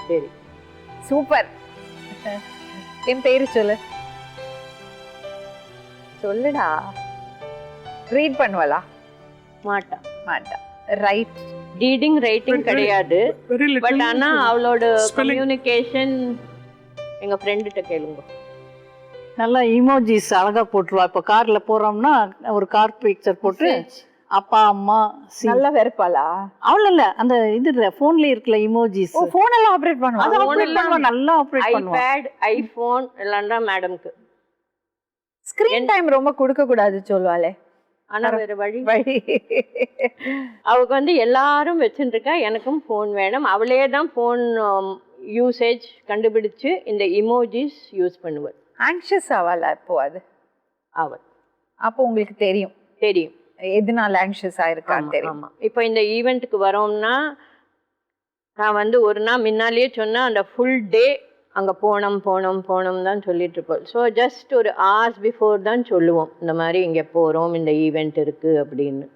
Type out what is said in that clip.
சரி. சூப்பர். என் பேரு சொல்லு. சொல்லுடா. ரீட் பண்ணுவலா? மாட்டா. மாட்டா. ரைட். ரீடிங் ரைட்டிங் கிடையாது. பட் ஆனா அவளோட கம்யூனிகேஷன் எங்க ஃப்ரெண்டுகிட்ட கேளுங்க. நல்லா இமோஜிஸ் அழகா போட்டுருவா. இப்போ கார்ல போறோம்னா ஒரு கார் பிக்சர் போட்டு அப்பா அம்மா நல்லா வெறுப்பாளா? அவள இல்ல அந்த இதுல போன்ல இருக்கல இமோஜிஸ். ஓ போன் எல்லாம் ஆபரேட் பண்ணுவா. அது ஆபரேட் பண்ணுவா, நல்லா ஆபரேட் பண்ணுவா. ஐபேட், ஐபோன் எல்லாம்டா மேடம்க்கு. ஸ்கிரீன் டைம் ரொம்ப கொடுக்க கூடாது சொல்வாளே. ஆனா வேற வழி அவளுக்கு வந்து எல்லாரும் வச்சுருக்கா. எனக்கும் ஃபோன் வேணும். அவளே தான் ஃபோன் யூசேஜ் கண்டுபிடிச்சு இந்த இமோஜிஸ் யூஸ் பண்ணுவாள். ஆங்ஷியஸ் ஆவாளா இப்போ அது? அவள் அப்போ உங்களுக்கு தெரியும் தெரியும் எதனால ஆங்ஷியஸ் ஆயிருக்கான்னு தெரியும். இப்போ இந்த ஈவெண்ட்டுக்கு வரோம்னா நான் வந்து ஒரு நாள் முன்னாலேயே சொன்னேன், அந்த ஃபுல் டே அங்கே போனோம் தான் சொல்லிட்டு இருப்போம். ஸோ ஜஸ்ட் ஒரு hours பிஃபோர் தான் சொல்லுவோம், இந்த மாதிரி இங்கே போகிறோம், இந்த ஈவெண்ட் இருக்குது அப்படின்னு.